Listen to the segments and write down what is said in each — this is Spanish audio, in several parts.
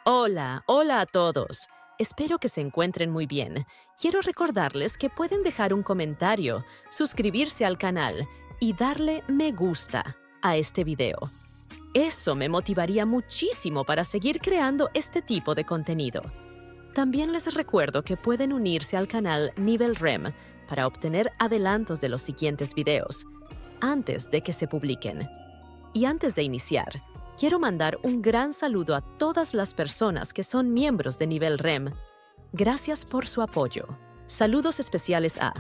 Hola, hola a todos. Espero que se encuentren muy bien. Quiero recordarles que pueden dejar un comentario, suscribirse al canal y darle me gusta a este video. Eso me motivaría muchísimo para seguir creando este tipo de contenido. También les recuerdo que pueden unirse al canal Nivel REM para obtener adelantos de los siguientes videos, antes de que se publiquen. Y antes de iniciar, quiero mandar un gran saludo a todas las personas que son miembros de Nivel REM. Gracias por su apoyo. Saludos especiales a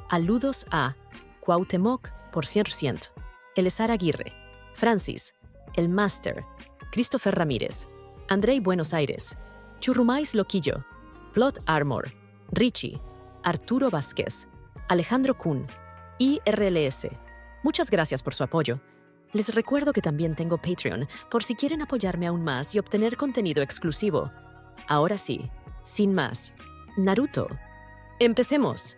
Aludos a Cuauhtémoc por 100%, Elezar Aguirre, Francis, El Master, Christopher Ramírez, Andrei Buenos Aires, Churrumais Loquillo, Plot Armor, Richie, Arturo Vázquez, Alejandro Kun y RLS. Muchas gracias por su apoyo. Les recuerdo que también tengo Patreon por si quieren apoyarme aún más y obtener contenido exclusivo. Ahora sí, sin más, Naruto. ¡Empecemos!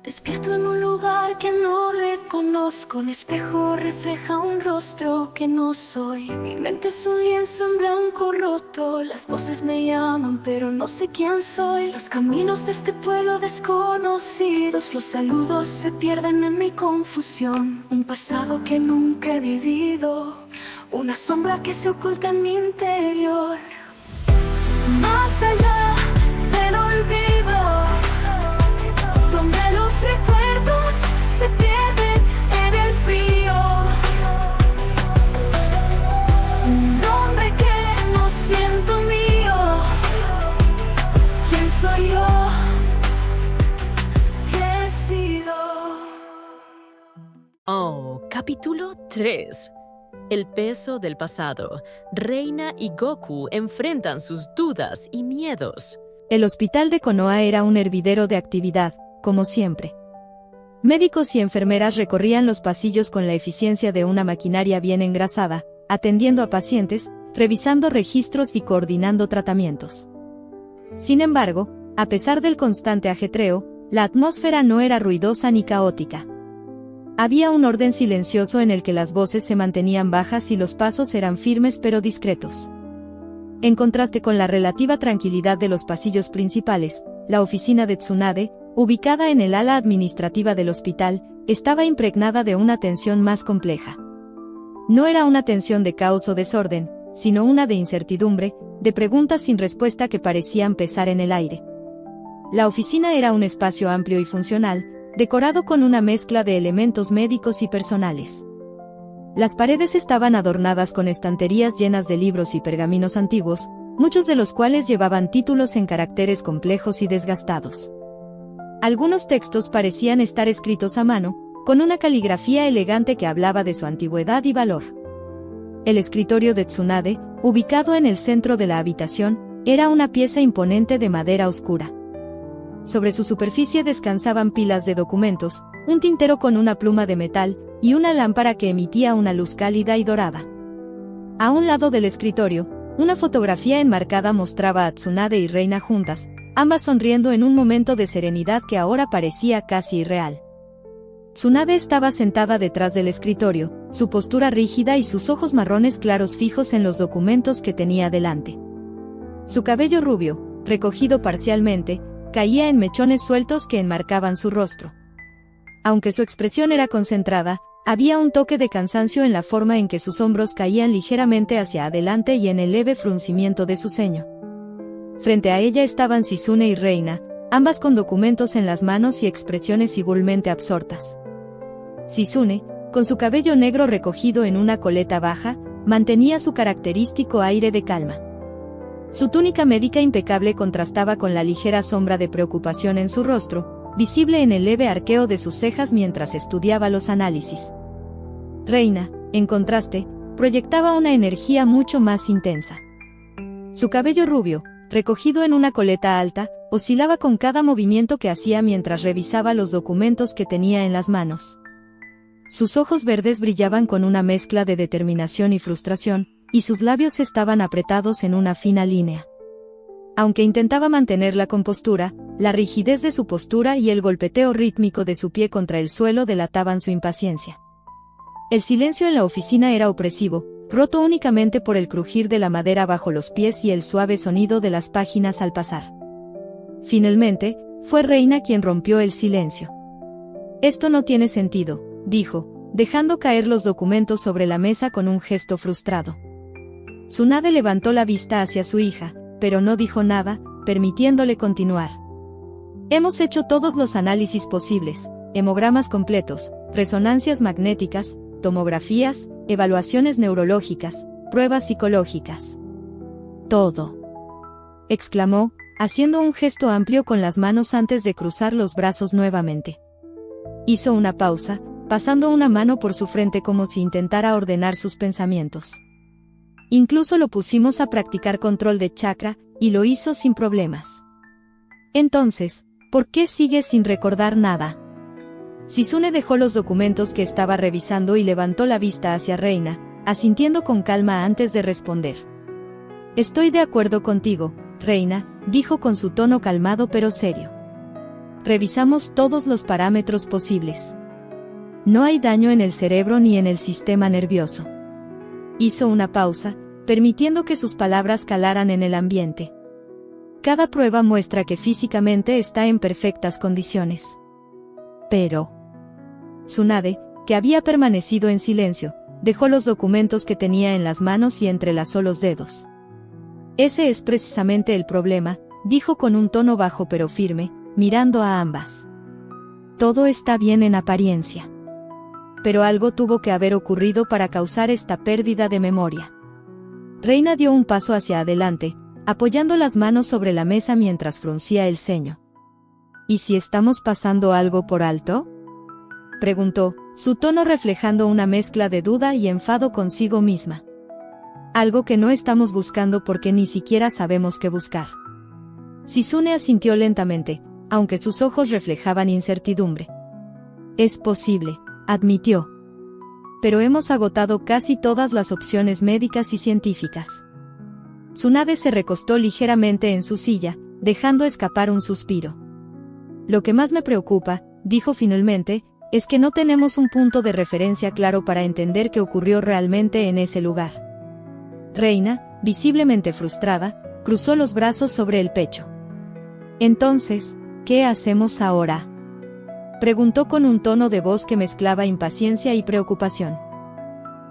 Despierto en un lugar que no reconozco. Un espejo refleja un rostro que no soy. Mi mente es un lienzo en blanco roto. Las voces me llaman pero no sé quién soy. Los caminos de este pueblo desconocidos, los saludos se pierden en mi confusión. Un pasado que nunca he vivido, una sombra que se oculta en mi interior. Más allá del olvido, donde los recuerdos se pierden en el frío. Un nombre que no siento mío. ¿Quién soy yo? ¿Qué he sido? Oh, capítulo 3. El peso del pasado. Reina y Goku enfrentan sus dudas y miedos. El hospital de Konoha era un hervidero de actividad, como siempre. Médicos y enfermeras recorrían los pasillos con la eficiencia de una maquinaria bien engrasada, atendiendo a pacientes, revisando registros y coordinando tratamientos. Sin embargo, a pesar del constante ajetreo, la atmósfera no era ruidosa ni caótica. Había un orden silencioso en el que las voces se mantenían bajas y los pasos eran firmes pero discretos. En contraste con la relativa tranquilidad de los pasillos principales, la oficina de Tsunade, ubicada en el ala administrativa del hospital, estaba impregnada de una tensión más compleja. No era una tensión de caos o desorden, sino una de incertidumbre, de preguntas sin respuesta que parecían pesar en el aire. La oficina era un espacio amplio y funcional, decorado con una mezcla de elementos médicos y personales. Las paredes estaban adornadas con estanterías llenas de libros y pergaminos antiguos, muchos de los cuales llevaban títulos en caracteres complejos y desgastados. Algunos textos parecían estar escritos a mano, con una caligrafía elegante que hablaba de su antigüedad y valor. El escritorio de Tsunade, ubicado en el centro de la habitación, era una pieza imponente de madera oscura. Sobre su superficie descansaban pilas de documentos, un tintero con una pluma de metal, y una lámpara que emitía una luz cálida y dorada. A un lado del escritorio, una fotografía enmarcada mostraba a Tsunade y Reina juntas, ambas sonriendo en un momento de serenidad que ahora parecía casi irreal. Tsunade estaba sentada detrás del escritorio, su postura rígida y sus ojos marrones claros fijos en los documentos que tenía delante. Su cabello rubio, recogido parcialmente, caía en mechones sueltos que enmarcaban su rostro. Aunque su expresión era concentrada, había un toque de cansancio en la forma en que sus hombros caían ligeramente hacia adelante y en el leve fruncimiento de su ceño. Frente a ella estaban Shizune y Reina, ambas con documentos en las manos y expresiones igualmente absortas. Shizune, con su cabello negro recogido en una coleta baja, mantenía su característico aire de calma. Su túnica médica impecable contrastaba con la ligera sombra de preocupación en su rostro, visible en el leve arqueo de sus cejas mientras estudiaba los análisis. Reina, en contraste, proyectaba una energía mucho más intensa. Su cabello rubio, recogido en una coleta alta, oscilaba con cada movimiento que hacía mientras revisaba los documentos que tenía en las manos. Sus ojos verdes brillaban con una mezcla de determinación y frustración, y sus labios estaban apretados en una fina línea. Aunque intentaba mantener la compostura, la rigidez de su postura y el golpeteo rítmico de su pie contra el suelo delataban su impaciencia. El silencio en la oficina era opresivo, roto únicamente por el crujir de la madera bajo los pies y el suave sonido de las páginas al pasar. Finalmente, fue Reina quien rompió el silencio. «Esto no tiene sentido», dijo, dejando caer los documentos sobre la mesa con un gesto frustrado. Tsunade levantó la vista hacia su hija, pero no dijo nada, permitiéndole continuar. «Hemos hecho todos los análisis posibles, hemogramas completos, resonancias magnéticas, tomografías, evaluaciones neurológicas, pruebas psicológicas. Todo», exclamó, haciendo un gesto amplio con las manos antes de cruzar los brazos nuevamente. Hizo una pausa, pasando una mano por su frente como si intentara ordenar sus pensamientos. «Incluso lo pusimos a practicar control de chakra, y lo hizo sin problemas». «Entonces, ¿por qué sigues sin recordar nada?». Shizune dejó los documentos que estaba revisando y levantó la vista hacia Reina, asintiendo con calma antes de responder. «Estoy de acuerdo contigo, Reina», dijo con su tono calmado pero serio. «Revisamos todos los parámetros posibles. No hay daño en el cerebro ni en el sistema nervioso». Hizo una pausa, permitiendo que sus palabras calaran en el ambiente. «Cada prueba muestra que físicamente está en perfectas condiciones. Pero...». Tsunade, que había permanecido en silencio, dejó los documentos que tenía en las manos y entrelazó los dedos. «Ese es precisamente el problema», dijo con un tono bajo pero firme, mirando a ambas. «Todo está bien en apariencia. Pero algo tuvo que haber ocurrido para causar esta pérdida de memoria». Reina dio un paso hacia adelante, apoyando las manos sobre la mesa mientras fruncía el ceño. «¿Y si estamos pasando algo por alto?», preguntó, su tono reflejando una mezcla de duda y enfado consigo misma. «Algo que no estamos buscando porque ni siquiera sabemos qué buscar». Shizune asintió lentamente, aunque sus ojos reflejaban incertidumbre. «Es posible», admitió. «Pero hemos agotado casi todas las opciones médicas y científicas». Tsunade se recostó ligeramente en su silla, dejando escapar un suspiro. «Lo que más me preocupa», dijo finalmente, «es que no tenemos un punto de referencia claro para entender qué ocurrió realmente en ese lugar». Reina, visiblemente frustrada, cruzó los brazos sobre el pecho. «Entonces, ¿qué hacemos ahora?», preguntó con un tono de voz que mezclaba impaciencia y preocupación.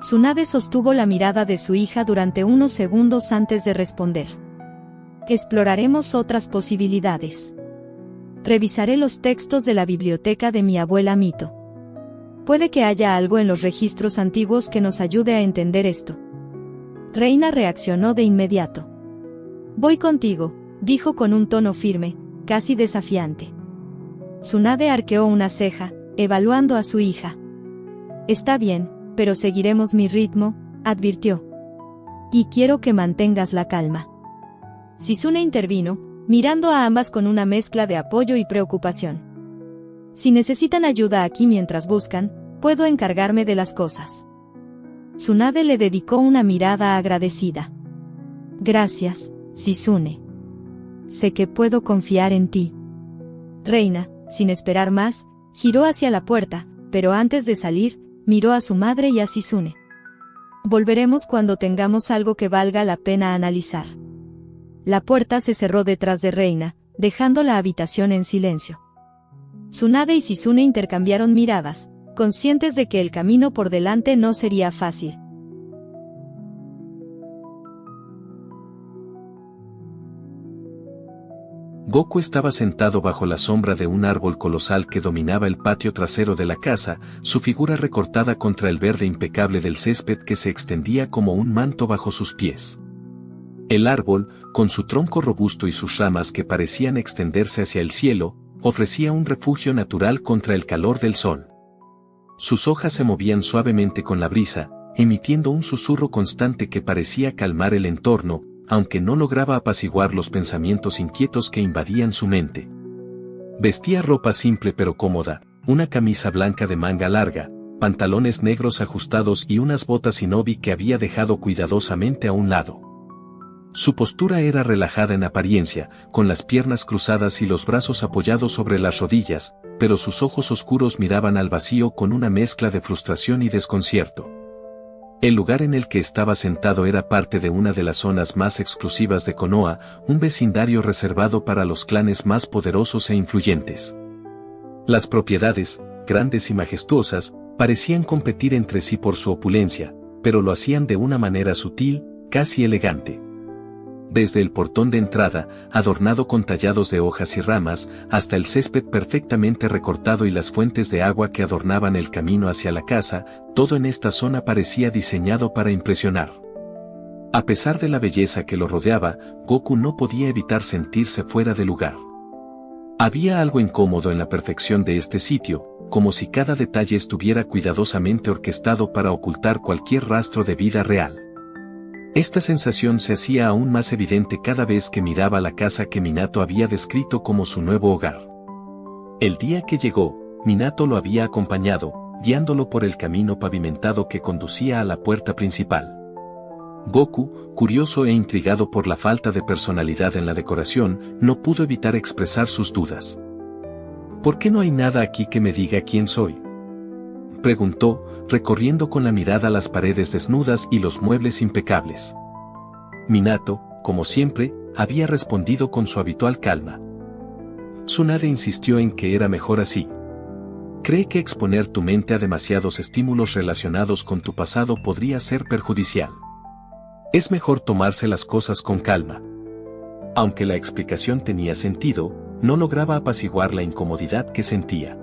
Tsunade sostuvo la mirada de su hija durante unos segundos antes de responder. «Exploraremos otras posibilidades. Revisaré los textos de la biblioteca de mi abuela Mito. Puede que haya algo en los registros antiguos que nos ayude a entender esto». Reina reaccionó de inmediato. «Voy contigo», dijo con un tono firme, casi desafiante. Tsunade arqueó una ceja, evaluando a su hija. «Está bien, pero seguiremos mi ritmo», advirtió. «Y quiero que mantengas la calma». Shizune intervino, mirando a ambas con una mezcla de apoyo y preocupación. «Si necesitan ayuda aquí mientras buscan, puedo encargarme de las cosas». Tsunade le dedicó una mirada agradecida. «Gracias, Shizune. Sé que puedo confiar en ti». Reina, sin esperar más, giró hacia la puerta, pero antes de salir, miró a su madre y a Shizune. «Volveremos cuando tengamos algo que valga la pena analizar». La puerta se cerró detrás de Reina, dejando la habitación en silencio. Tsunade y Shizune intercambiaron miradas, conscientes de que el camino por delante no sería fácil. Goku estaba sentado bajo la sombra de un árbol colosal que dominaba el patio trasero de la casa, su figura recortada contra el verde impecable del césped que se extendía como un manto bajo sus pies. El árbol, con su tronco robusto y sus ramas que parecían extenderse hacia el cielo, ofrecía un refugio natural contra el calor del sol. Sus hojas se movían suavemente con la brisa, emitiendo un susurro constante que parecía calmar el entorno, aunque no lograba apaciguar los pensamientos inquietos que invadían su mente. Vestía ropa simple pero cómoda, una camisa blanca de manga larga, pantalones negros ajustados y unas botas shinobi que había dejado cuidadosamente a un lado. Su postura era relajada en apariencia, con las piernas cruzadas y los brazos apoyados sobre las rodillas, pero sus ojos oscuros miraban al vacío con una mezcla de frustración y desconcierto. El lugar en el que estaba sentado era parte de una de las zonas más exclusivas de Konoha, un vecindario reservado para los clanes más poderosos e influyentes. Las propiedades, grandes y majestuosas, parecían competir entre sí por su opulencia, pero lo hacían de una manera sutil, casi elegante. Desde el portón de entrada, adornado con tallados de hojas y ramas, hasta el césped perfectamente recortado y las fuentes de agua que adornaban el camino hacia la casa, todo en esta zona parecía diseñado para impresionar. A pesar de la belleza que lo rodeaba, Goku no podía evitar sentirse fuera de lugar. Había algo incómodo en la perfección de este sitio, como si cada detalle estuviera cuidadosamente orquestado para ocultar cualquier rastro de vida real. Esta sensación se hacía aún más evidente cada vez que miraba la casa que Minato había descrito como su nuevo hogar. El día que llegó, Minato lo había acompañado, guiándolo por el camino pavimentado que conducía a la puerta principal. Goku, curioso e intrigado por la falta de personalidad en la decoración, no pudo evitar expresar sus dudas. ¿Por qué no hay nada aquí que me diga quién soy?, preguntó, recorriendo con la mirada las paredes desnudas y los muebles impecables. Minato, como siempre, había respondido con su habitual calma. Tsunade insistió en que era mejor así. Cree que exponer tu mente a demasiados estímulos relacionados con tu pasado podría ser perjudicial. Es mejor tomarse las cosas con calma. Aunque la explicación tenía sentido, no lograba apaciguar la incomodidad que sentía.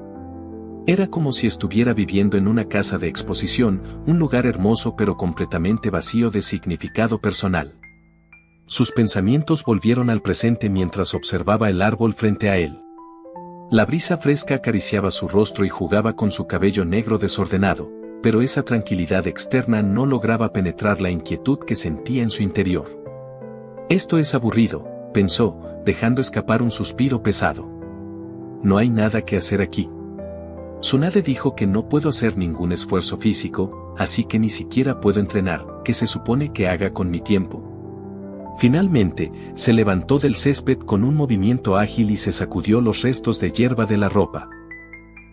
Era como si estuviera viviendo en una casa de exposición, un lugar hermoso pero completamente vacío de significado personal. Sus pensamientos volvieron al presente mientras observaba el árbol frente a él. La brisa fresca acariciaba su rostro y jugaba con su cabello negro desordenado, pero esa tranquilidad externa no lograba penetrar la inquietud que sentía en su interior. Esto es aburrido, pensó, dejando escapar un suspiro pesado. No hay nada que hacer aquí. Tsunade dijo que no puedo hacer ningún esfuerzo físico, así que ni siquiera puedo entrenar, ¿qué se supone que haga con mi tiempo? Finalmente, se levantó del césped con un movimiento ágil y se sacudió los restos de hierba de la ropa.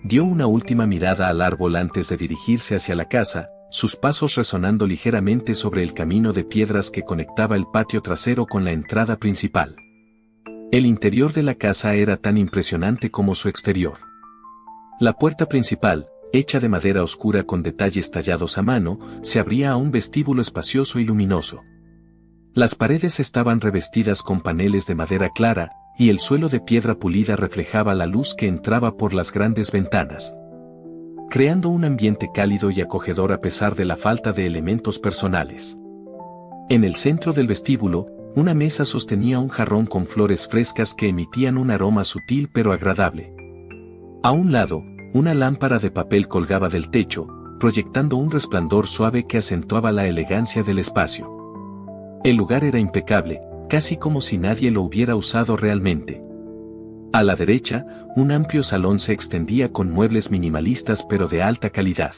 Dio una última mirada al árbol antes de dirigirse hacia la casa, sus pasos resonando ligeramente sobre el camino de piedras que conectaba el patio trasero con la entrada principal. El interior de la casa era tan impresionante como su exterior. La puerta principal, hecha de madera oscura con detalles tallados a mano, se abría a un vestíbulo espacioso y luminoso. Las paredes estaban revestidas con paneles de madera clara, y el suelo de piedra pulida reflejaba la luz que entraba por las grandes ventanas, creando un ambiente cálido y acogedor a pesar de la falta de elementos personales. En el centro del vestíbulo, una mesa sostenía un jarrón con flores frescas que emitían un aroma sutil pero agradable. A un lado, una lámpara de papel colgaba del techo, proyectando un resplandor suave que acentuaba la elegancia del espacio. El lugar era impecable, casi como si nadie lo hubiera usado realmente. A la derecha, un amplio salón se extendía con muebles minimalistas pero de alta calidad.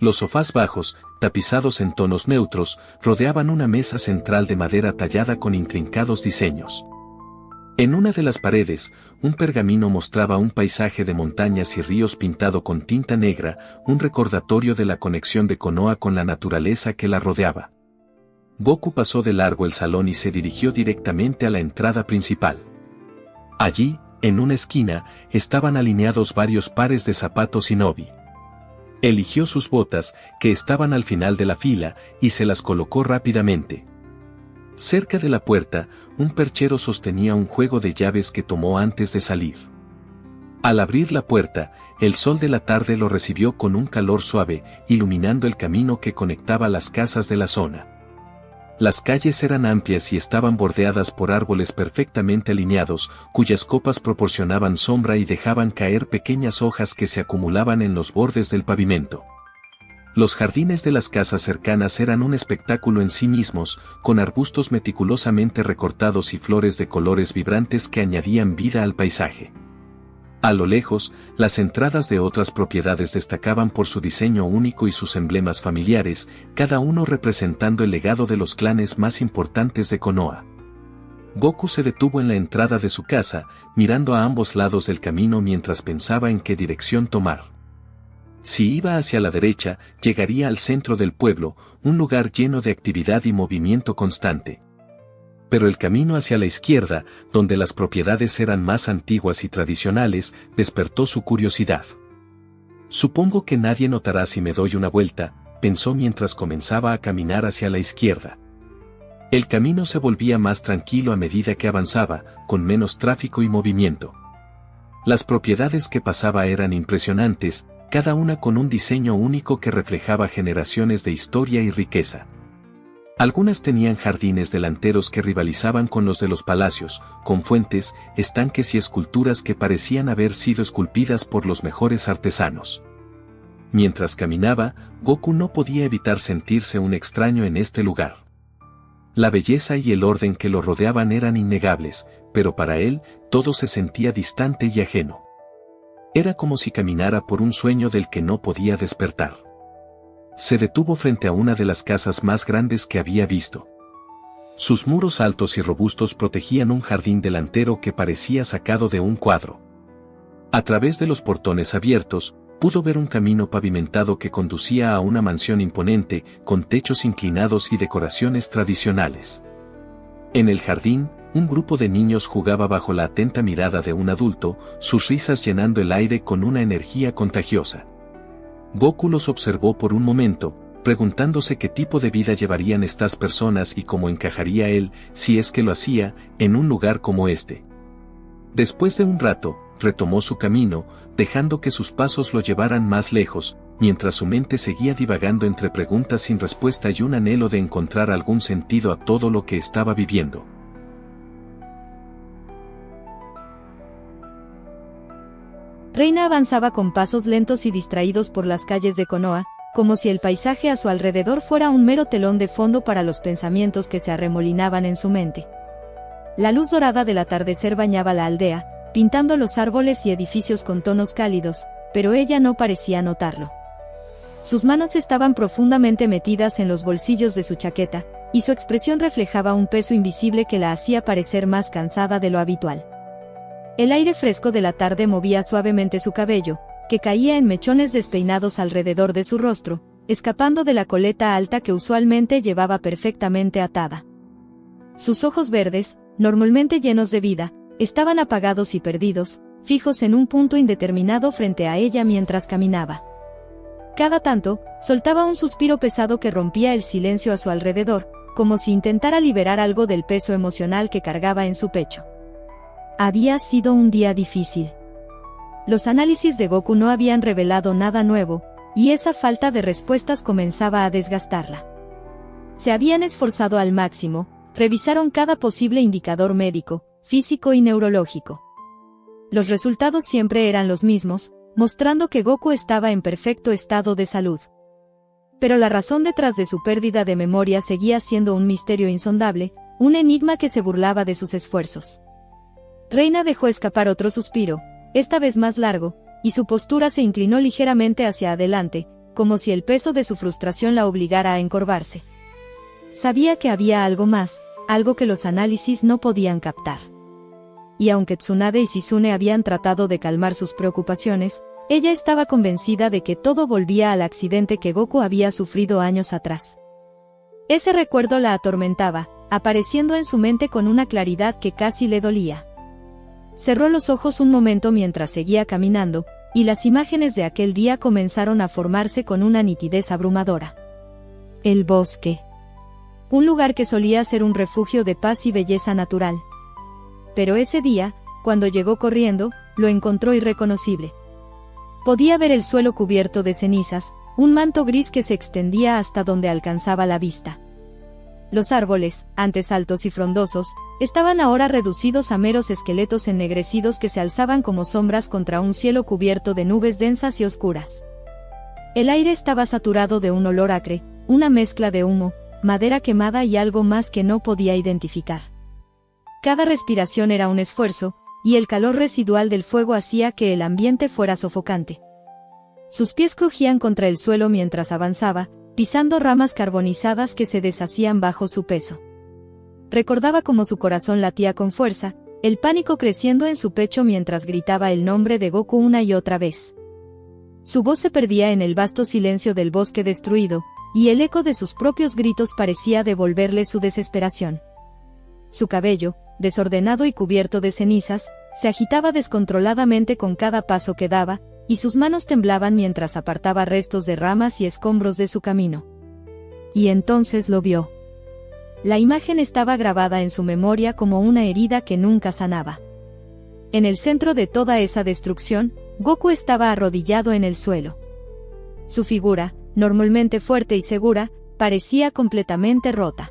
Los sofás bajos, tapizados en tonos neutros, rodeaban una mesa central de madera tallada con intrincados diseños. En una de las paredes, un pergamino mostraba un paisaje de montañas y ríos pintado con tinta negra, un recordatorio de la conexión de Konoha con la naturaleza que la rodeaba. Goku pasó de largo el salón y se dirigió directamente a la entrada principal. Allí, en una esquina, estaban alineados varios pares de zapatos shinobi. Eligió sus botas, que estaban al final de la fila, y se las colocó rápidamente. Cerca de la puerta, un perchero sostenía un juego de llaves que tomó antes de salir. Al abrir la puerta, el sol de la tarde lo recibió con un calor suave, iluminando el camino que conectaba las casas de la zona. Las calles eran amplias y estaban bordeadas por árboles perfectamente alineados, cuyas copas proporcionaban sombra y dejaban caer pequeñas hojas que se acumulaban en los bordes del pavimento. Los jardines de las casas cercanas eran un espectáculo en sí mismos, con arbustos meticulosamente recortados y flores de colores vibrantes que añadían vida al paisaje. A lo lejos, las entradas de otras propiedades destacaban por su diseño único y sus emblemas familiares, cada uno representando el legado de los clanes más importantes de Konoha. Goku se detuvo en la entrada de su casa, mirando a ambos lados del camino mientras pensaba en qué dirección tomar. Si iba hacia la derecha, llegaría al centro del pueblo, un lugar lleno de actividad y movimiento constante. Pero el camino hacia la izquierda, donde las propiedades eran más antiguas y tradicionales, despertó su curiosidad. Supongo que nadie notará si me doy una vuelta, pensó mientras comenzaba a caminar hacia la izquierda. El camino se volvía más tranquilo a medida que avanzaba, con menos tráfico y movimiento. Las propiedades que pasaba eran impresionantes, cada una con un diseño único que reflejaba generaciones de historia y riqueza. Algunas tenían jardines delanteros que rivalizaban con los de los palacios, con fuentes, estanques y esculturas que parecían haber sido esculpidas por los mejores artesanos. Mientras caminaba, Goku no podía evitar sentirse un extraño en este lugar. La belleza y el orden que lo rodeaban eran innegables, pero para él, todo se sentía distante y ajeno. Era como si caminara por un sueño del que no podía despertar. Se detuvo frente a una de las casas más grandes que había visto. Sus muros altos y robustos protegían un jardín delantero que parecía sacado de un cuadro. A través de los portones abiertos, pudo ver un camino pavimentado que conducía a una mansión imponente, con techos inclinados y decoraciones tradicionales. En el jardín, un grupo de niños jugaba bajo la atenta mirada de un adulto, sus risas llenando el aire con una energía contagiosa. Goku los observó por un momento, preguntándose qué tipo de vida llevarían estas personas y cómo encajaría él, si es que lo hacía, en un lugar como este. Después de un rato, retomó su camino, dejando que sus pasos lo llevaran más lejos, mientras su mente seguía divagando entre preguntas sin respuesta y un anhelo de encontrar algún sentido a todo lo que estaba viviendo. Reina avanzaba con pasos lentos y distraídos por las calles de Konoha, como si el paisaje a su alrededor fuera un mero telón de fondo para los pensamientos que se arremolinaban en su mente. La luz dorada del atardecer bañaba la aldea, pintando los árboles y edificios con tonos cálidos, pero ella no parecía notarlo. Sus manos estaban profundamente metidas en los bolsillos de su chaqueta, y su expresión reflejaba un peso invisible que la hacía parecer más cansada de lo habitual. El aire fresco de la tarde movía suavemente su cabello, que caía en mechones despeinados alrededor de su rostro, escapando de la coleta alta que usualmente llevaba perfectamente atada. Sus ojos verdes, normalmente llenos de vida, estaban apagados y perdidos, fijos en un punto indeterminado frente a ella mientras caminaba. Cada tanto, soltaba un suspiro pesado que rompía el silencio a su alrededor, como si intentara liberar algo del peso emocional que cargaba en su pecho. Había sido un día difícil. Los análisis de Goku no habían revelado nada nuevo, y esa falta de respuestas comenzaba a desgastarla. Se habían esforzado al máximo, revisaron cada posible indicador médico, físico y neurológico. Los resultados siempre eran los mismos, mostrando que Goku estaba en perfecto estado de salud. Pero la razón detrás de su pérdida de memoria seguía siendo un misterio insondable, un enigma que se burlaba de sus esfuerzos. Reina dejó escapar otro suspiro, esta vez más largo, y su postura se inclinó ligeramente hacia adelante, como si el peso de su frustración la obligara a encorvarse. Sabía que había algo más, algo que los análisis no podían captar. Y aunque Tsunade y Shizune habían tratado de calmar sus preocupaciones, ella estaba convencida de que todo volvía al accidente que Goku había sufrido años atrás. Ese recuerdo la atormentaba, apareciendo en su mente con una claridad que casi le dolía. Cerró los ojos un momento mientras seguía caminando, y las imágenes de aquel día comenzaron a formarse con una nitidez abrumadora. El bosque. Un lugar que solía ser un refugio de paz y belleza natural. Pero ese día, cuando llegó corriendo, lo encontró irreconocible. Podía ver el suelo cubierto de cenizas, un manto gris que se extendía hasta donde alcanzaba la vista. Los árboles, antes altos y frondosos, estaban ahora reducidos a meros esqueletos ennegrecidos que se alzaban como sombras contra un cielo cubierto de nubes densas y oscuras. El aire estaba saturado de un olor acre, una mezcla de humo, madera quemada y algo más que no podía identificar. Cada respiración era un esfuerzo, y el calor residual del fuego hacía que el ambiente fuera sofocante. Sus pies crujían contra el suelo mientras avanzaba, pisando ramas carbonizadas que se deshacían bajo su peso. Recordaba cómo su corazón latía con fuerza, el pánico creciendo en su pecho mientras gritaba el nombre de Goku una y otra vez. Su voz se perdía en el vasto silencio del bosque destruido, y el eco de sus propios gritos parecía devolverle su desesperación. Su cabello, desordenado y cubierto de cenizas, se agitaba descontroladamente con cada paso que daba, y sus manos temblaban mientras apartaba restos de ramas y escombros de su camino. Y entonces lo vio. La imagen estaba grabada en su memoria como una herida que nunca sanaba. En el centro de toda esa destrucción, Goku estaba arrodillado en el suelo. Su figura, normalmente fuerte y segura, parecía completamente rota.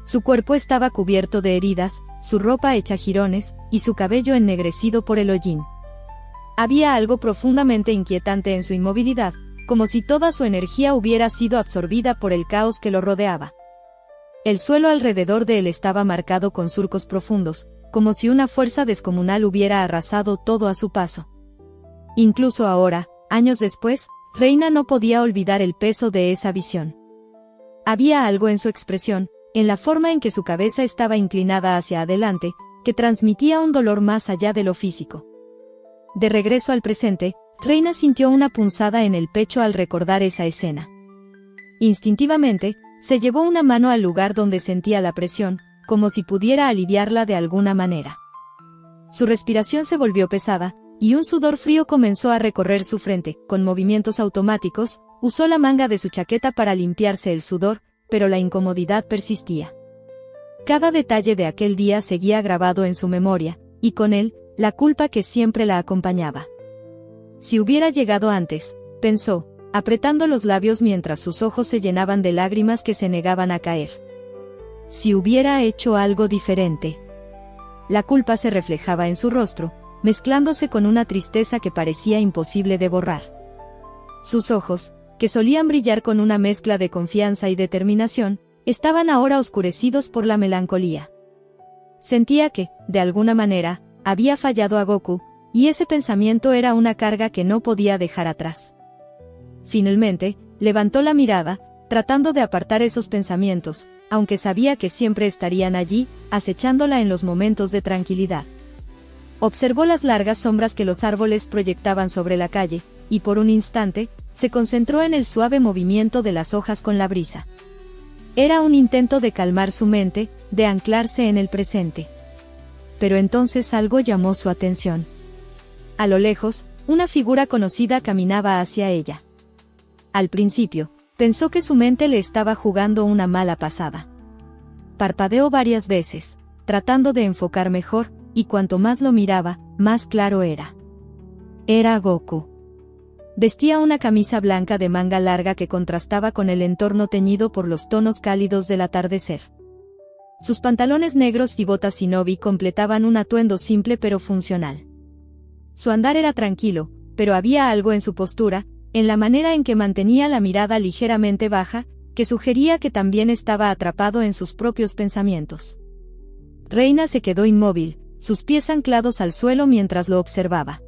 Su cuerpo estaba cubierto de heridas, su ropa hecha jirones, y su cabello ennegrecido por el hollín. Había algo profundamente inquietante en su inmovilidad, como si toda su energía hubiera sido absorbida por el caos que lo rodeaba. El suelo alrededor de él estaba marcado con surcos profundos, como si una fuerza descomunal hubiera arrasado todo a su paso. Incluso ahora, años después, Reina no podía olvidar el peso de esa visión. Había algo en su expresión, en la forma en que su cabeza estaba inclinada hacia adelante, que transmitía un dolor más allá de lo físico. De regreso al presente, Reina sintió una punzada en el pecho al recordar esa escena. Instintivamente, se llevó una mano al lugar donde sentía la presión, como si pudiera aliviarla de alguna manera. Su respiración se volvió pesada, y un sudor frío comenzó a recorrer su frente. Con movimientos automáticos, usó la manga de su chaqueta para limpiarse el sudor, pero la incomodidad persistía. Cada detalle de aquel día seguía grabado en su memoria, y con él, la culpa que siempre la acompañaba. Si hubiera llegado antes, pensó, apretando los labios mientras sus ojos se llenaban de lágrimas que se negaban a caer. Si hubiera hecho algo diferente. La culpa se reflejaba en su rostro, mezclándose con una tristeza que parecía imposible de borrar. Sus ojos, que solían brillar con una mezcla de confianza y determinación, estaban ahora oscurecidos por la melancolía. Sentía que, de alguna manera, había fallado a Goku, y ese pensamiento era una carga que no podía dejar atrás. Finalmente, levantó la mirada, tratando de apartar esos pensamientos, aunque sabía que siempre estarían allí, acechándola en los momentos de tranquilidad. Observó las largas sombras que los árboles proyectaban sobre la calle, y por un instante, se concentró en el suave movimiento de las hojas con la brisa. Era un intento de calmar su mente, de anclarse en el presente. Pero entonces algo llamó su atención. A lo lejos, una figura conocida caminaba hacia ella. Al principio, pensó que su mente le estaba jugando una mala pasada. Parpadeó varias veces, tratando de enfocar mejor, y cuanto más lo miraba, más claro era. Era Goku. Vestía una camisa blanca de manga larga que contrastaba con el entorno teñido por los tonos cálidos del atardecer. Sus pantalones negros y botas shinobi completaban un atuendo simple pero funcional. Su andar era tranquilo, pero había algo en su postura, en la manera en que mantenía la mirada ligeramente baja, que sugería que también estaba atrapado en sus propios pensamientos. Reina se quedó inmóvil, sus pies anclados al suelo mientras lo observaba.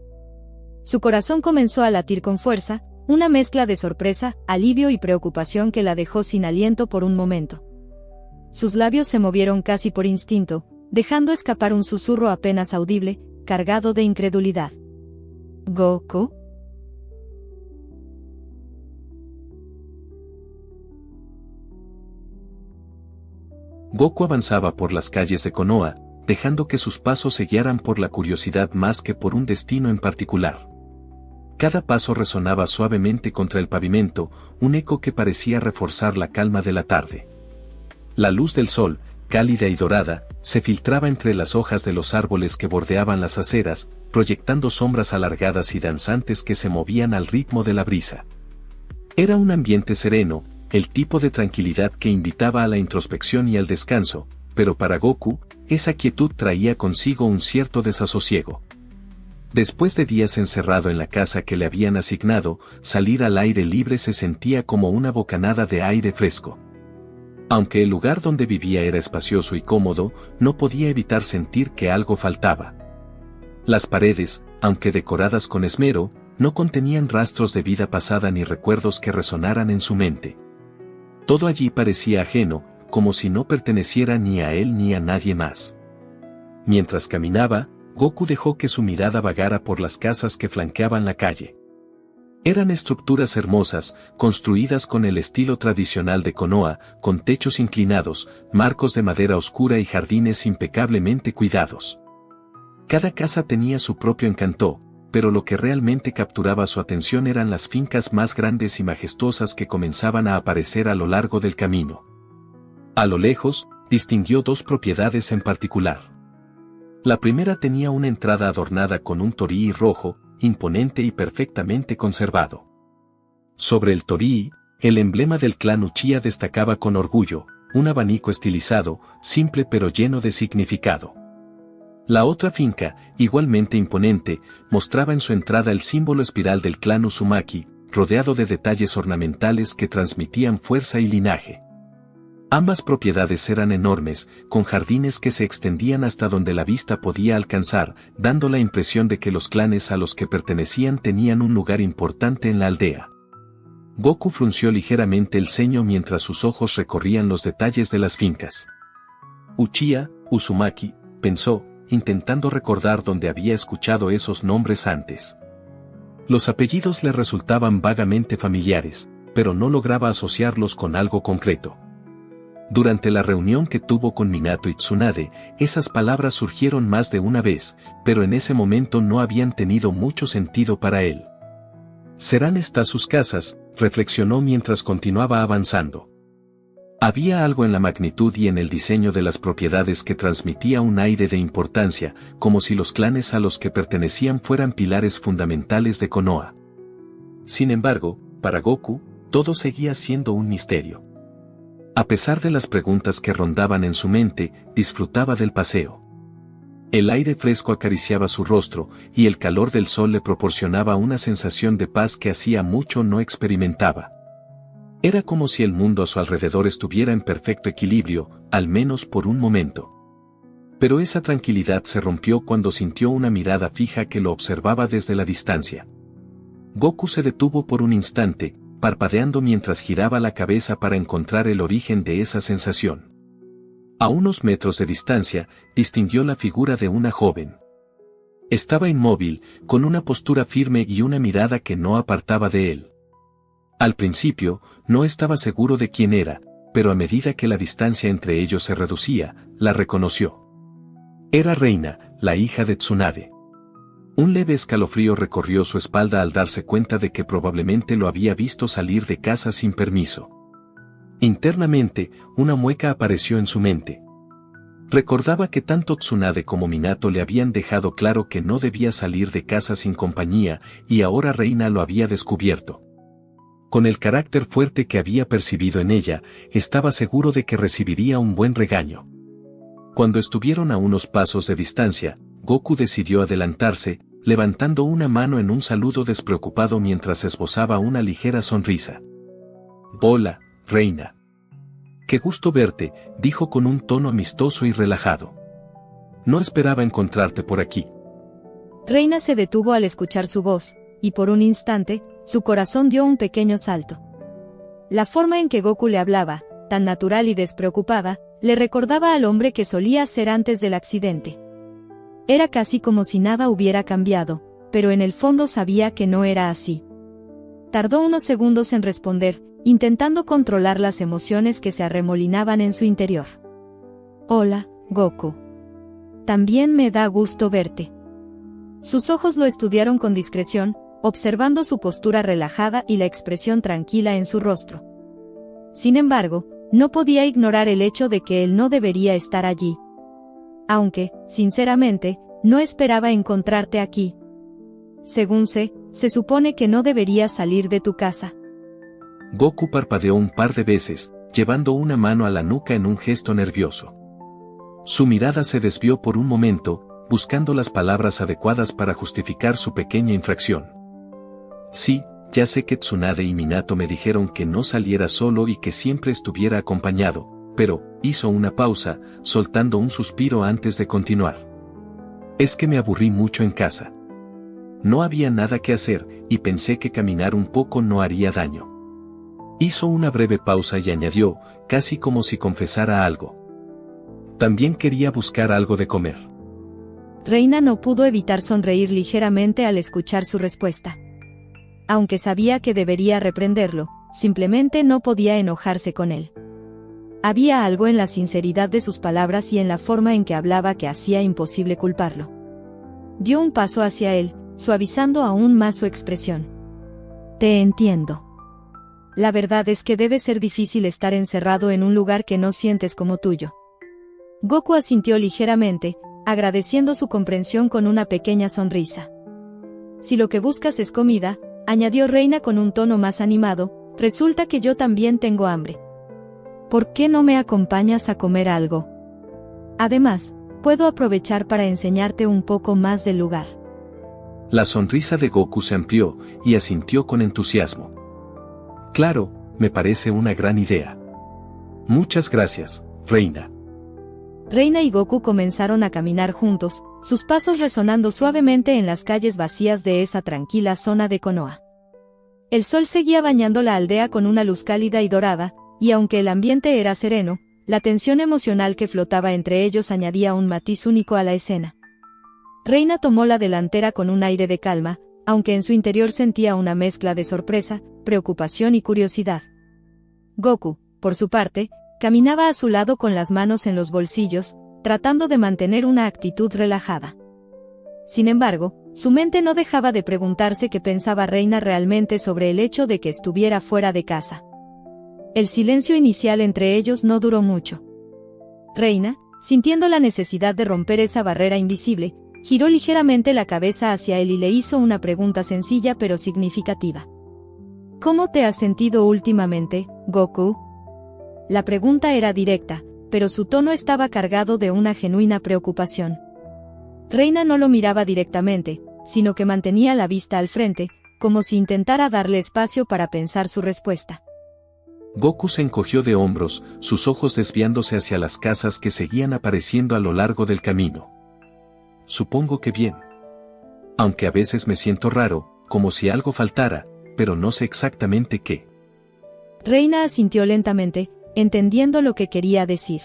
Su corazón comenzó a latir con fuerza, una mezcla de sorpresa, alivio y preocupación que la dejó sin aliento por un momento. Sus labios se movieron casi por instinto, dejando escapar un susurro apenas audible, cargado de incredulidad. ¿Goku? Goku avanzaba por las calles de Konoha, dejando que sus pasos se guiaran por la curiosidad más que por un destino en particular. Cada paso resonaba suavemente contra el pavimento, un eco que parecía reforzar la calma de la tarde. La luz del sol, cálida y dorada, se filtraba entre las hojas de los árboles que bordeaban las aceras, proyectando sombras alargadas y danzantes que se movían al ritmo de la brisa. Era un ambiente sereno, el tipo de tranquilidad que invitaba a la introspección y al descanso, pero para Goku, esa quietud traía consigo un cierto desasosiego. Después de días encerrado en la casa que le habían asignado, salir al aire libre se sentía como una bocanada de aire fresco. Aunque el lugar donde vivía era espacioso y cómodo, no podía evitar sentir que algo faltaba. Las paredes, aunque decoradas con esmero, no contenían rastros de vida pasada ni recuerdos que resonaran en su mente. Todo allí parecía ajeno, como si no perteneciera ni a él ni a nadie más. Mientras caminaba, Goku dejó que su mirada vagara por las casas que flanqueaban la calle. Eran estructuras hermosas, construidas con el estilo tradicional de Konoha, con techos inclinados, marcos de madera oscura y jardines impecablemente cuidados. Cada casa tenía su propio encanto, pero lo que realmente capturaba su atención eran las fincas más grandes y majestuosas que comenzaban a aparecer a lo largo del camino. A lo lejos, distinguió dos propiedades en particular. La primera tenía una entrada adornada con un torii rojo, imponente y perfectamente conservado. Sobre el torii, el emblema del clan Uchiha destacaba con orgullo, un abanico estilizado, simple pero lleno de significado. La otra finca, igualmente imponente, mostraba en su entrada el símbolo espiral del clan Uzumaki, rodeado de detalles ornamentales que transmitían fuerza y linaje. Ambas propiedades eran enormes, con jardines que se extendían hasta donde la vista podía alcanzar, dando la impresión de que los clanes a los que pertenecían tenían un lugar importante en la aldea. Goku frunció ligeramente el ceño mientras sus ojos recorrían los detalles de las fincas. Uchiha, Uzumaki, pensó, intentando recordar dónde había escuchado esos nombres antes. Los apellidos le resultaban vagamente familiares, pero no lograba asociarlos con algo concreto. Durante la reunión que tuvo con Minato y Tsunade, esas palabras surgieron más de una vez, pero en ese momento no habían tenido mucho sentido para él. ¿Serán estas sus casas?, reflexionó mientras continuaba avanzando. Había algo en la magnitud y en el diseño de las propiedades que transmitía un aire de importancia, como si los clanes a los que pertenecían fueran pilares fundamentales de Konoha. Sin embargo, para Goku, todo seguía siendo un misterio. A pesar de las preguntas que rondaban en su mente, disfrutaba del paseo. El aire fresco acariciaba su rostro, y el calor del sol le proporcionaba una sensación de paz que hacía mucho no experimentaba. Era como si el mundo a su alrededor estuviera en perfecto equilibrio, al menos por un momento. Pero esa tranquilidad se rompió cuando sintió una mirada fija que lo observaba desde la distancia. Goku se detuvo por un instante, parpadeando mientras giraba la cabeza para encontrar el origen de esa sensación. A unos metros de distancia, distinguió la figura de una joven. Estaba inmóvil, con una postura firme y una mirada que no apartaba de él. Al principio, no estaba seguro de quién era, pero a medida que la distancia entre ellos se reducía, la reconoció. Era Reina, la hija de Tsunade. Un leve escalofrío recorrió su espalda al darse cuenta de que probablemente lo había visto salir de casa sin permiso. Internamente, una mueca apareció en su mente. Recordaba que tanto Tsunade como Minato le habían dejado claro que no debía salir de casa sin compañía, y ahora Reina lo había descubierto. Con el carácter fuerte que había percibido en ella, estaba seguro de que recibiría un buen regaño. Cuando estuvieron a unos pasos de distancia, Goku decidió adelantarse, levantando una mano en un saludo despreocupado mientras esbozaba una ligera sonrisa. «Hola, Reina». «Qué gusto verte», dijo con un tono amistoso y relajado. «No esperaba encontrarte por aquí». Reina se detuvo al escuchar su voz, y por un instante, su corazón dio un pequeño salto. La forma en que Goku le hablaba, tan natural y despreocupada, le recordaba al hombre que solía ser antes del accidente. Era casi como si nada hubiera cambiado, pero en el fondo sabía que no era así. Tardó unos segundos en responder, intentando controlar las emociones que se arremolinaban en su interior. «Hola, Goku. También me da gusto verte». Sus ojos lo estudiaron con discreción, observando su postura relajada y la expresión tranquila en su rostro. Sin embargo, no podía ignorar el hecho de que él no debería estar allí. Aunque, sinceramente, no esperaba encontrarte aquí. Según sé, se supone que no deberías salir de tu casa. Goku parpadeó un par de veces, llevando una mano a la nuca en un gesto nervioso. Su mirada se desvió por un momento, buscando las palabras adecuadas para justificar su pequeña infracción. «Sí, ya sé que Tsunade y Minato me dijeron que no saliera solo y que siempre estuviera acompañado», pero, hizo una pausa, soltando un suspiro antes de continuar. Es que me aburrí mucho en casa. No había nada que hacer, y pensé que caminar un poco no haría daño. Hizo una breve pausa y añadió, casi como si confesara algo. También quería buscar algo de comer. Reina no pudo evitar sonreír ligeramente al escuchar su respuesta. Aunque sabía que debería reprenderlo, simplemente no podía enojarse con él. Había algo en la sinceridad de sus palabras y en la forma en que hablaba que hacía imposible culparlo. Dio un paso hacia él, suavizando aún más su expresión. Te entiendo. La verdad es que debe ser difícil estar encerrado en un lugar que no sientes como tuyo. Goku asintió ligeramente, agradeciendo su comprensión con una pequeña sonrisa. Si lo que buscas es comida, añadió Reina con un tono más animado, resulta que yo también tengo hambre. ¿Por qué no me acompañas a comer algo? Además, puedo aprovechar para enseñarte un poco más del lugar. La sonrisa de Goku se amplió, y asintió con entusiasmo. Claro, me parece una gran idea. Muchas gracias, Reina. Reina y Goku comenzaron a caminar juntos, sus pasos resonando suavemente en las calles vacías de esa tranquila zona de Konoha. El sol seguía bañando la aldea con una luz cálida y dorada, y aunque el ambiente era sereno, la tensión emocional que flotaba entre ellos añadía un matiz único a la escena. Reina tomó la delantera con un aire de calma, aunque en su interior sentía una mezcla de sorpresa, preocupación y curiosidad. Goku, por su parte, caminaba a su lado con las manos en los bolsillos, tratando de mantener una actitud relajada. Sin embargo, su mente no dejaba de preguntarse qué pensaba Reina realmente sobre el hecho de que estuviera fuera de casa. El silencio inicial entre ellos no duró mucho. Reina, sintiendo la necesidad de romper esa barrera invisible, giró ligeramente la cabeza hacia él y le hizo una pregunta sencilla pero significativa. ¿Cómo te has sentido últimamente, Goku? La pregunta era directa, pero su tono estaba cargado de una genuina preocupación. Reina no lo miraba directamente, sino que mantenía la vista al frente, como si intentara darle espacio para pensar su respuesta. Goku se encogió de hombros, sus ojos desviándose hacia las casas que seguían apareciendo a lo largo del camino. Supongo que bien. Aunque a veces me siento raro, como si algo faltara, pero no sé exactamente qué. Reina asintió lentamente, entendiendo lo que quería decir.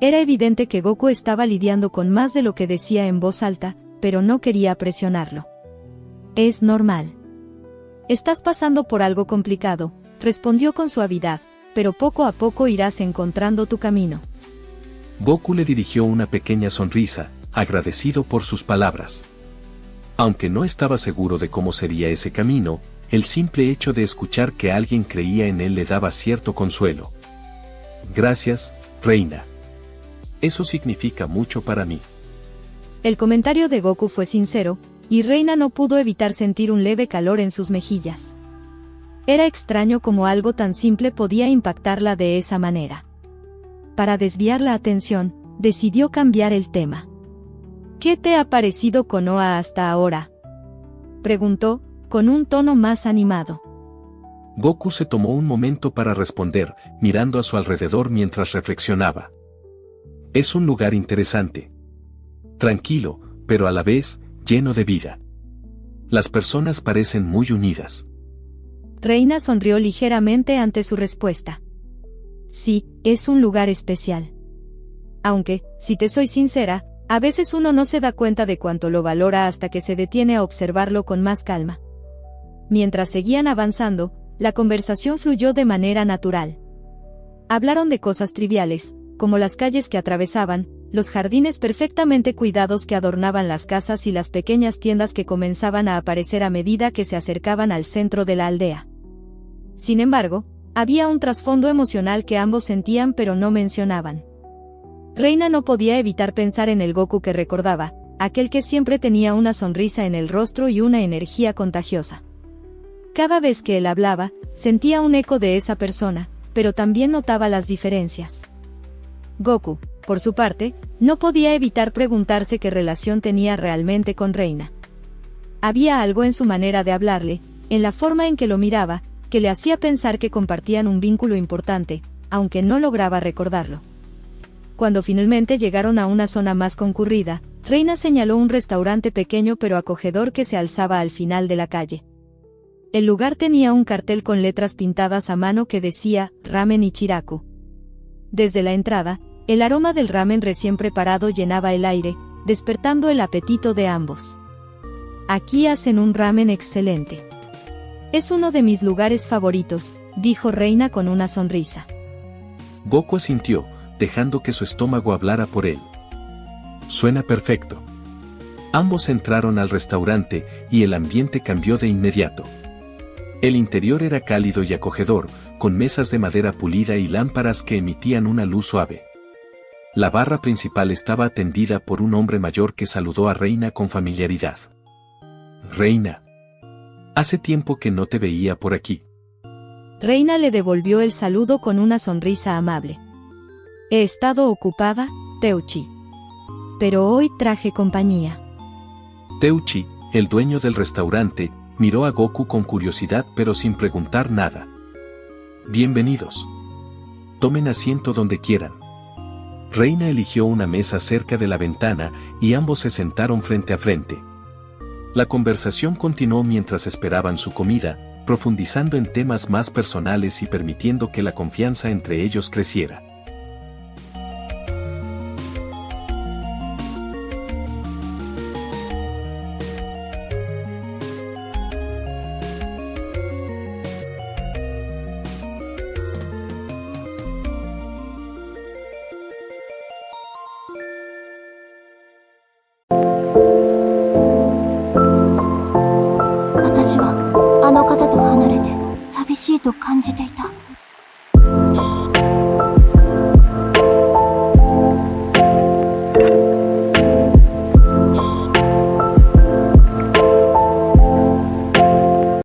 Era evidente que Goku estaba lidiando con más de lo que decía en voz alta, pero no quería presionarlo. Es normal. Estás pasando por algo complicado, respondió con suavidad, pero poco a poco irás encontrando tu camino. Goku le dirigió una pequeña sonrisa, agradecido por sus palabras. Aunque no estaba seguro de cómo sería ese camino, el simple hecho de escuchar que alguien creía en él le daba cierto consuelo. Gracias, Reina. Eso significa mucho para mí. El comentario de Goku fue sincero, y Reina no pudo evitar sentir un leve calor en sus mejillas. Era extraño cómo algo tan simple podía impactarla de esa manera. Para desviar la atención, decidió cambiar el tema. ¿Qué te ha parecido Konoha hasta ahora?, preguntó, con un tono más animado. Goku se tomó un momento para responder, mirando a su alrededor mientras reflexionaba. Es un lugar interesante. Tranquilo, pero a la vez, lleno de vida. Las personas parecen muy unidas. Reina sonrió ligeramente ante su respuesta. Sí, es un lugar especial. Aunque, si te soy sincera, a veces uno no se da cuenta de cuánto lo valora hasta que se detiene a observarlo con más calma. Mientras seguían avanzando, la conversación fluyó de manera natural. Hablaron de cosas triviales, como las calles que atravesaban, los jardines perfectamente cuidados que adornaban las casas y las pequeñas tiendas que comenzaban a aparecer a medida que se acercaban al centro de la aldea. Sin embargo, había un trasfondo emocional que ambos sentían pero no mencionaban. Reina no podía evitar pensar en el Goku que recordaba, aquel que siempre tenía una sonrisa en el rostro y una energía contagiosa. Cada vez que él hablaba, sentía un eco de esa persona, pero también notaba las diferencias. Goku, por su parte, no podía evitar preguntarse qué relación tenía realmente con Reina. Había algo en su manera de hablarle, en la forma en que lo miraba, que le hacía pensar que compartían un vínculo importante, aunque no lograba recordarlo. Cuando finalmente llegaron a una zona más concurrida, Reina señaló un restaurante pequeño pero acogedor que se alzaba al final de la calle. El lugar tenía un cartel con letras pintadas a mano que decía Ramen Ichiraku. Desde la entrada, el aroma del ramen recién preparado llenaba el aire, despertando el apetito de ambos. Aquí hacen un ramen excelente. Es uno de mis lugares favoritos, dijo Reina con una sonrisa. Goku asintió, dejando que su estómago hablara por él. Suena perfecto. Ambos entraron al restaurante y el ambiente cambió de inmediato. El interior era cálido y acogedor, con mesas de madera pulida y lámparas que emitían una luz suave. La barra principal estaba atendida por un hombre mayor que saludó a Reina con familiaridad. Reina. Hace tiempo que no te veía por aquí. Reina le devolvió el saludo con una sonrisa amable. He estado ocupada, Teuchi. Pero hoy traje compañía. Teuchi, el dueño del restaurante, miró a Goku con curiosidad pero sin preguntar nada. Bienvenidos. Tomen asiento donde quieran. Reina eligió una mesa cerca de la ventana y ambos se sentaron frente a frente. La conversación continuó mientras esperaban su comida, profundizando en temas más personales y permitiendo que la confianza entre ellos creciera. "私はあの方と離れて寂しいと感じていた。